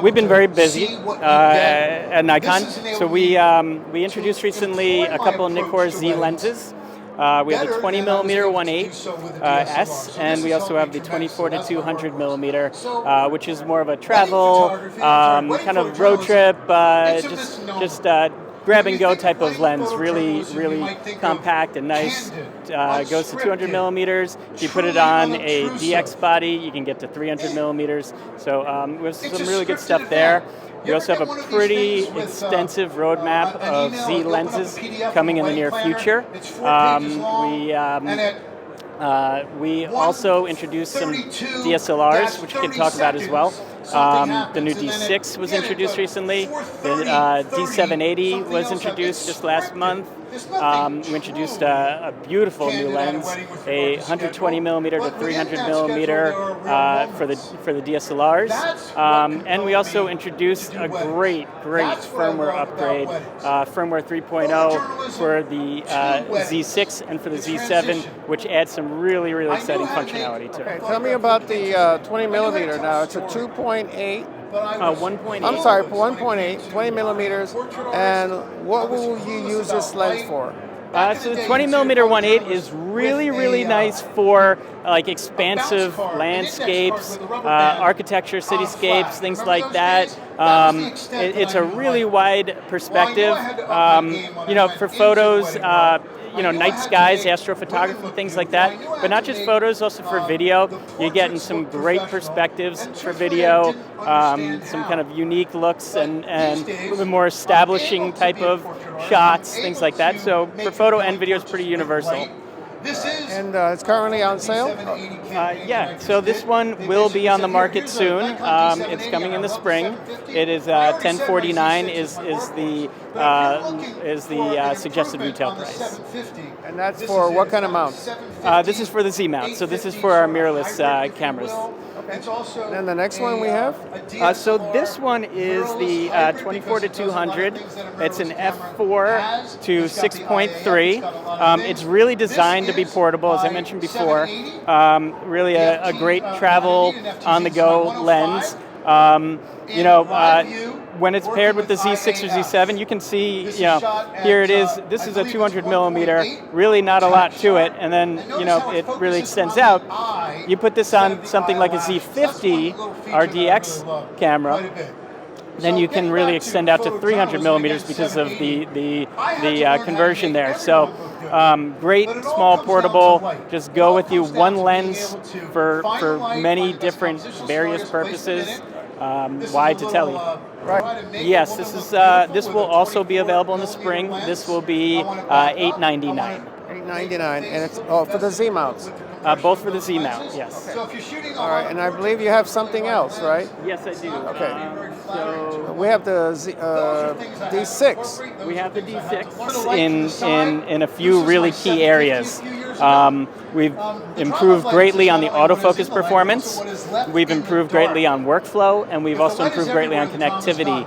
We've been very busy at Nikon. So we introduced recently a couple of Nikkor Z lenses. We have the 20mm 1.8 S, and we also have the 24 to 200 millimeter, which is more of a travel, kind of road trip, just grab and go type of lens. Really compact and nice. Goes to 200 millimeters. If you put it on a DX body, you can get to 300 millimeters. So we have some really good stuff there. We also have a pretty extensive roadmap of Z lenses coming in the near future. We also introduced some DSLRs, which we can talk about as well. The new D6 was introduced recently. The D780 was introduced just last month. We introduced a beautiful new lens, a 120 millimeter to 300 millimeter for the DSLRs, and we also introduced a great firmware upgrade, firmware 3.0 for the Z6 and for the Z7, which adds some really exciting functionality to it. Okay, tell me about the 20 millimeter now. It's a 2.8. 1.8. I'm sorry, 1.8, 20 millimeters, and what will you use this lens for? So the 20 millimeter 1.8 is really nice for like expansive landscapes, architecture, cityscapes, things like that. It's a really wide perspective. For photos. Night skies, astrophotography, things like that. But not just photos, also for video. You're getting some great perspectives for video, some kind of unique looks and a little bit more establishing type of shots, things like that. So for photo and video, it's pretty universal. And it's currently on sale? Yeah, so this one will be on the market soon. It's coming in the spring. It is $1049 is the suggested retail price. And that's for what kind of mount? This is for the Z mount. So this is for our mirrorless cameras. And the next one we have? So this one is the 24 to 200. It's an f4 to 6.3. It's really designed to be portable, as I mentioned before. Really a great travel, on-the-go lens. When it's paired with the Z6 or Z7, you can see, here it is. This is a 200 millimeter, really not a lot to it, and then, it really extends out. You put this on something like a Z50 RDX camera, then you can really extend out to 300 millimeters because of the conversion there. So great, small, portable, just go with you. One lens for many different various purposes. Wide to tell you. Right. Yes, this will also be available in the spring. This will be $899. $899, and it's for the Z mounts. Both for the Z mount, yes. All right, and I believe you have something else, right? Yes, I do. Okay. So we have the D6. We have the D6 in a few really key areas. We've improved greatly on the autofocus performance. We've improved greatly on workflow, and we've also improved greatly on connectivity.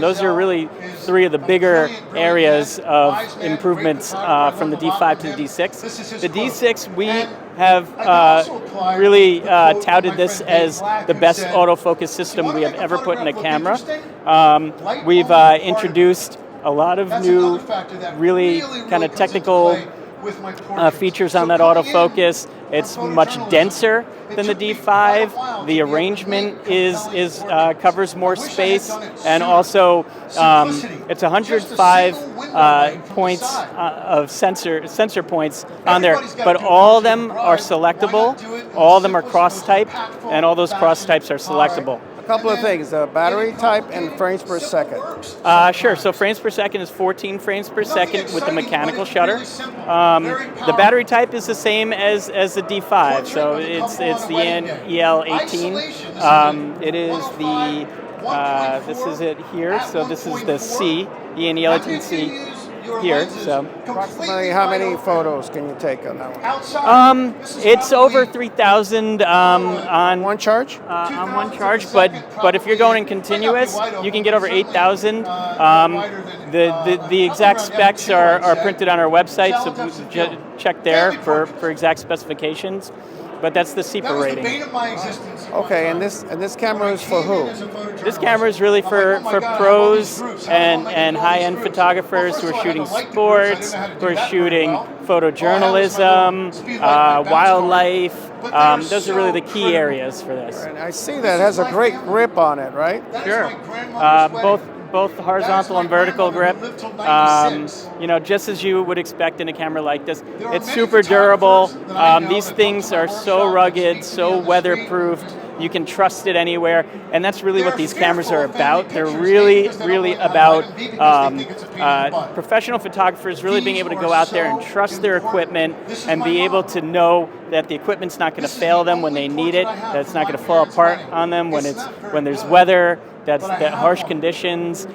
Those are really three of the bigger areas of improvements from the D5 to the D6. The D6, we have really touted this as the best autofocus system we have ever put in a camera. We've introduced a lot of new, really kind of technical features on that autofocus. It's much denser than the D5. The arrangement covers more space, and also it's 105 points of sensor points on there. But all of them are selectable. All of them are cross type, and all those cross types are selectable. Couple of things, battery type and frames per second. Sure, so frames per second is 14 frames per second with the mechanical shutter. The battery type is the same as the D5, so it's the EL18. It is the, this is it here, so this is the C, the EL18C. Here, so approximately how many photos can you take on that one? It's over 3,000 on one charge. On one charge, but if you're going in continuous, you can get over 8,000. The exact specs are printed on our website, so check there for exact specifications. but that's the SEPA rating. Okay, and this camera is for who? This camera is really for pros and high-end photographers who are shooting sports, who are shooting photojournalism, wildlife. Those are really the key areas for this. And I see that it has a great grip on it, right? Sure. Both horizontal and vertical grip. You know, just as you would expect in a camera like this. It's super durable. These things are so rugged, so weatherproofed. You can trust it anywhere, and that's really what these cameras are about. They're really, really about professional photographers really being able to go out there and trust their equipment and be able to know that the equipment's not going to fail them when they need it, that it's not going to fall apart on them when there's weather, that harsh conditions,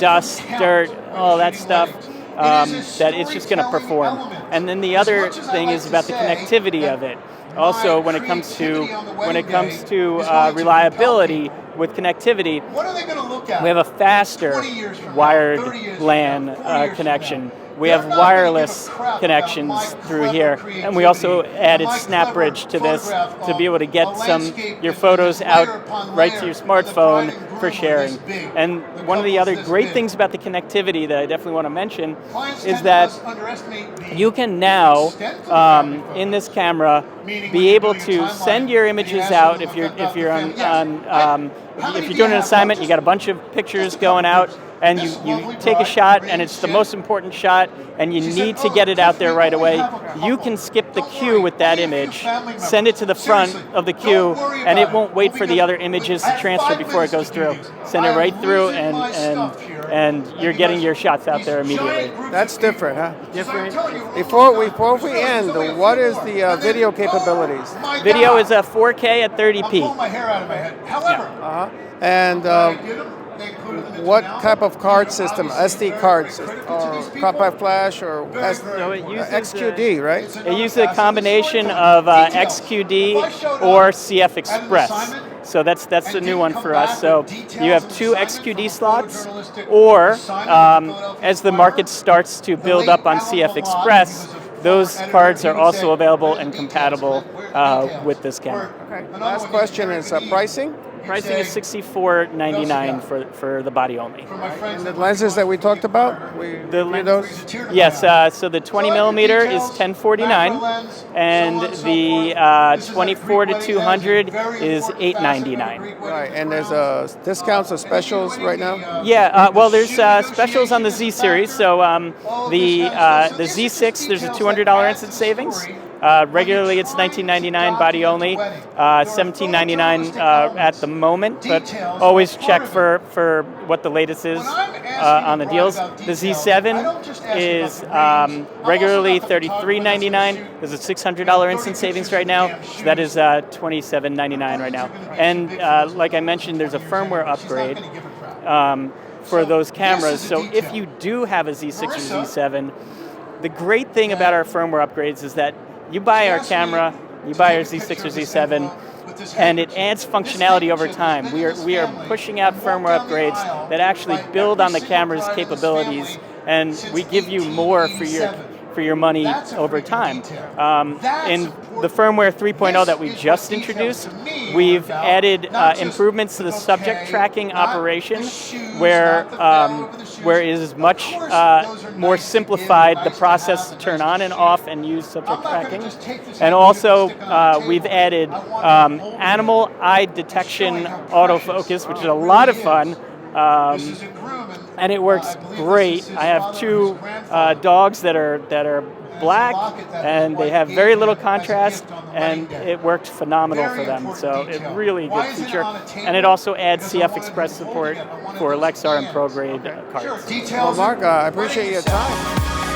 dust, dirt, all that stuff. That it's just going to perform. And then the other thing is about the connectivity of it. Also, when it comes to reliability with connectivity, we have a faster wired LAN connection. We have wireless connections through here, and we also added SnapBridge to this to be able to get your photos out right to your smartphone for sharing. And one of the other great things about the connectivity that I definitely want to mention is that you can now, in this camera, be able to send your images out if you're doing an assignment. You got a bunch of pictures going out, and you take a shot, and it's the most important shot, and you need to get it out there right away. You can skip the queue with that image, send it to the front of the queue, and it won't wait for the other images to transfer before it goes through. Send it right through, and you're getting your shots out there immediately. That's different, huh? Different. Before we end, what is the video capabilities? Video is a 4K at 30p. Yeah. And what type of card system? SD cards, or compact flash, or XQD, right? It uses a combination of XQD or CF Express. So that's the new one for us. So you have 2 XQD slots, or as the market starts to build up on CF Express, those cards are also available and compatible with this camera. Okay. Last question is pricing. Pricing is $64.99 for the body only. And the lenses that we talked about, yes. So the 20 millimeter is $1049, and the 24 to 200 is $899. Right. And there's discounts or specials right now. Yeah. Well, there's specials on the Z series. So the Z6, there's a $200 instant savings. Regularly, it's $19.99 body only, $17.99 at the moment, but always check for what the latest is on the deals. The Z7 is regularly $33.99. There's a $600 instant savings right now, so that is $27.99 right now. And like I mentioned, there's a firmware upgrade for those cameras. So if you do have a Z6 or Z7, the great thing about our firmware upgrades is that you buy our camera, you buy our Z6 or Z7, and it adds functionality over time. We are pushing out firmware upgrades that actually build on the camera's capabilities, and we give you more for your money over time. In the firmware 3.0 that we just introduced, we've added improvements to the subject tracking operation, where it is much more simplified, the process to turn on and off and use subject tracking. And also, we've added animal eye detection autofocus, which is a lot of fun. And it works great. I have 2 dogs that are black, and they have very little contrast, and it worked phenomenal for them. So it's really good feature. And it also adds CF Express support for Lexar and Pro grade cards. Well, Marc, I appreciate your time.